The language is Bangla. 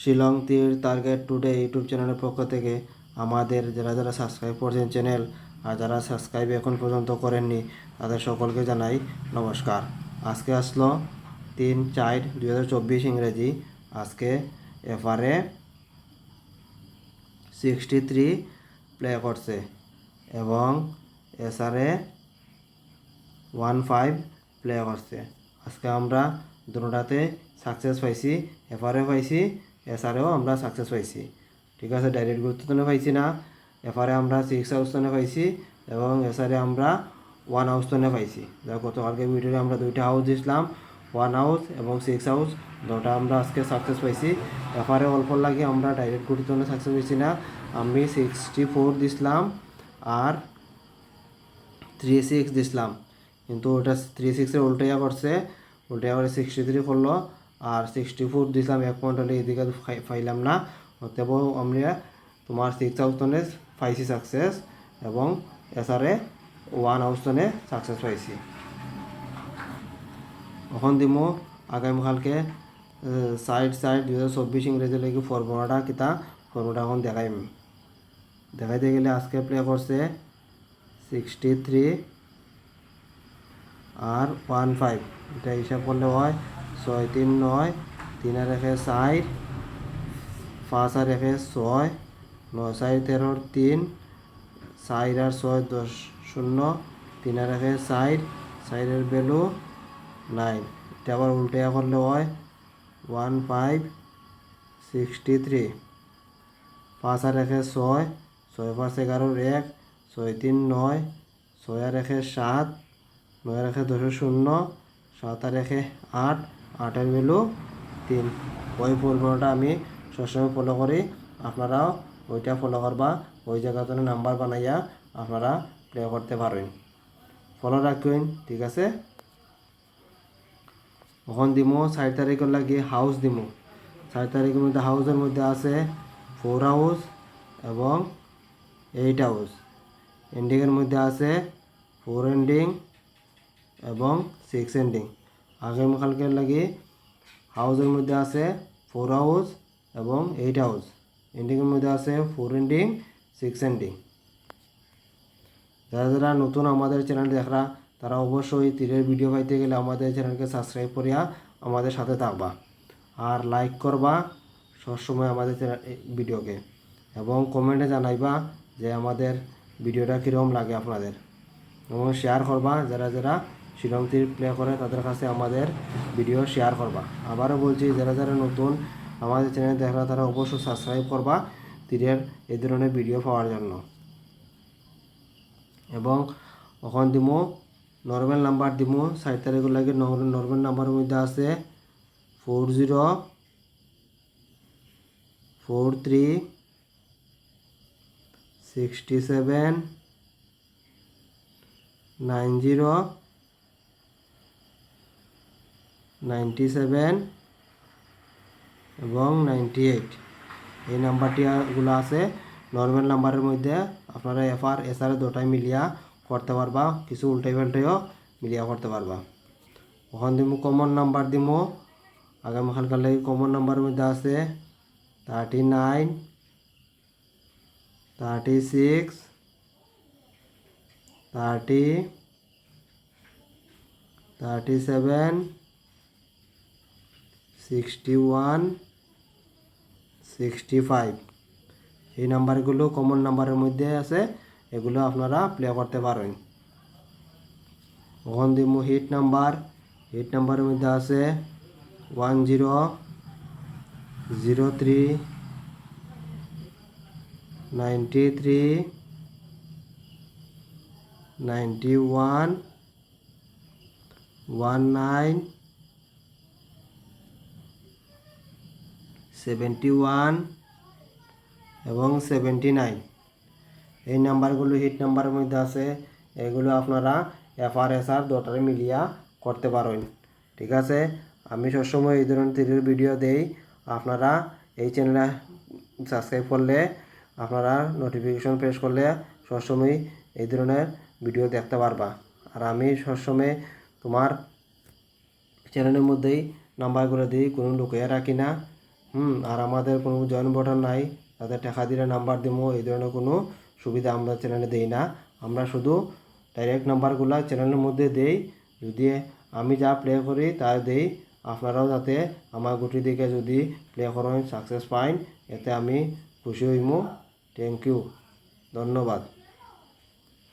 শিলং তীর টার্গেট টুডে ইউটিউব চ্যানেলের পক্ষ থেকে আমাদের যারা যারা সাবস্ক্রাইব করছেন চ্যানেল আর যারা সাবস্ক্রাইব এখন পর্যন্ত করেননি তাদের সকলকে জানাই নমস্কার। আজকে আসলো 3/4/2024 ইংরেজি। আজকে এফআরএ 63 প্লে করছে এবং এসআরএ 15 প্লে করছে। আজকে আমরা দুটোটাতে সাকসেস পাইছি, এফআরএ পাইছি, এসআরএও আমরা সাকসেস পাইছি। ঠিক আছে, ডাইরেক্ট গুরুত্বপূর্ণ পাইছি না। এফআরএ আমরা 6 আউটস্টনে পাইছি এবং এসআরএ আমরা 1 আউটস্টনে পাইছি। গতকালকে ভিডিওতে আমরা 2টা হাউস দিয়েছিলাম, 1 হাউস এবং 6 হাউস, দুটো আমরা আজকে সাকসেস পাইছি। এফআরএ অল্প লাগে আমরা ডাইরেক্ট গুরুত্বপূর্ণ সাকসেস পাইছি না। আমি 64 দিছিলাম আর 36 দিছিলাম, কিন্তু ওটা 36-এর উল্টাইয়া করছে, উল্টাইয়া করে 63 করলো আর 64 দিছিলাম। 1 পয়েন্ট হলে এদিকে পাইলাম না। অতএব আমরা তোমার 6 আউটস্টনে পাইছি সাকসেস এবং এসআরএ 1 আউটস্টনে সাকসেস পাইছি। এখন দিমো আগামীকালকে সাইড 2024 ইংরেজি লাগি ফর্মুলাটা কিতা ফর্মুলাটা এখন দেখাইতে গেলে আজকে প্লে করছে 63 আর 15, এটা হিসাব করলে হয় 6 3 9, 3 আর 1 4, 5 আর 1 6, 9 4 13 3, 4 আর 6 10 0, 3 আর 1 4, 4 এর ভ্যালু 9। এটা আবার উল্টে করলে হয় 15 63, 5 আর 1 6, 6 5 11 1, 6 3 9, 6 আর 1 7, 9 আর 1 10 0, 7 আর 1 8, 8 এর ভ্যালু 3। ওই ফর্মুলাটা আমি সবসময় ফলো করি, আপনারাও ওইটা ফলো করবা। ওই জায়গাতে নাম্বার বানাইয়া আপনারা প্লে করতে পারেন, ফলো রাখবেন। ঠিক আছে, এখন দিমো 4 তারিখের লাগে হাউস দিমো। 4 তারিখের মধ্যে হাউসের মধ্যে আছে 4 হাউস এবং 8 হাউস। এন্ডিংয়ের মধ্যে আছে 4 এন্ডিং এবং 6 এন্ডিং। আগামীকালকের লাগে হাউসের মধ্যে আছে 4 হাউস এবং 8 হাউস। এন্ডিংয়ের মধ্যে আছে 4 এন্ডিং 6 এন্ডিং। যারা যারা নতুন আমাদের চ্যানেল দেখরা তারা অবশ্যই তীরের ভিডিও পাইতে গেলে আমাদের চ্যানেলকে সাবস্ক্রাইব করিয়া আমাদের সাথে থাকবা আর লাইক করবা সবসময় আমাদের ভিডিওকে, এবং কমেন্টে জানাইবা যে আমাদের ভিডিওটা কীরকম লাগে আপনাদের, এবং শেয়ার করবা। যারা যারা শিলং তীর প্লে করে তাদের কাছে আমাদের ভিডিও শেয়ার করবা। আবারও বলছি, যারা যারা নতুন আমাদের চ্যানেল দেখরা তারা অবশ্যই সাবস্ক্রাইব করবা তীরের এই ধরনের ভিডিও পাওয়ার জন্য। এবং এখন দিমো নর্মাল নাম্বার দিমো। 4 তারিখের লাগে নর্মাল নাম্বারের মধ্যে আছে 40 43 67 90 97 এবং 98। এই নাম্বারটিগুলো আছে নর্মাল নাম্বারের মধ্যে। আপনারা এফআর এসআর দুটাই মিলিয়া করতে পারবা, কিছু উল্টাই পাল্টাইও মিলিয়া করতে পারবা। ওখান দিমো কমন নাম্বার দিমো। আগামীকালকার লাগে কমন নাম্বারের মধ্যে আছে 39 36 30 37 61 65। এই নাম্বারগুলো কমন নাম্বারের মধ্যে আছে, এগুলো আপনারা প্লে করতে পারেন। ওখান দিমো হিট নাম্বারের মধ্যে আছে 10 03 93 91 19 71 এবং 79। এই নাম্বারগুলো হিট নাম্বারের মধ্যে আছে, এগুলো আপনারা এফআরএসআর দুটারে মিলিয়া করতে পারেন। ঠিক আছে, আমি সবসময় এই ধরনের তীরের ভিডিও দেই। আপনারা এই চ্যানেলে সাবস্ক্রাইব করলে, আপনারা নোটিফিকেশন প্রেস করলে সবসময় এই ধরনের ভিডিও দেখতে পারবা। আর আমি সবসময় তোমার চ্যানেলের মধ্যেই নাম্বারগুলো দিই, কোনো লুকিয়ে রাখি না। আর আমাদের কোনো জয়েন বাটন নাই, তাদের টাকা দিলে নাম্বার দিমো, এই ধরনের কোনো সুবিধা আমরা চ্যানেলে দেই না। আমরা শুধু ডাইরেক্ট নাম্বারগুলো চ্যানেলের মধ্যে দেই, যদি আমি যা প্লে করি তা দেই। আপনারাও যাতে আমার গুটি দিকে যদি প্লে করেন সাকসেস পাইন, এতে আমি খুশি হইমু। থ্যাংক ইউ, ধন্যবাদ।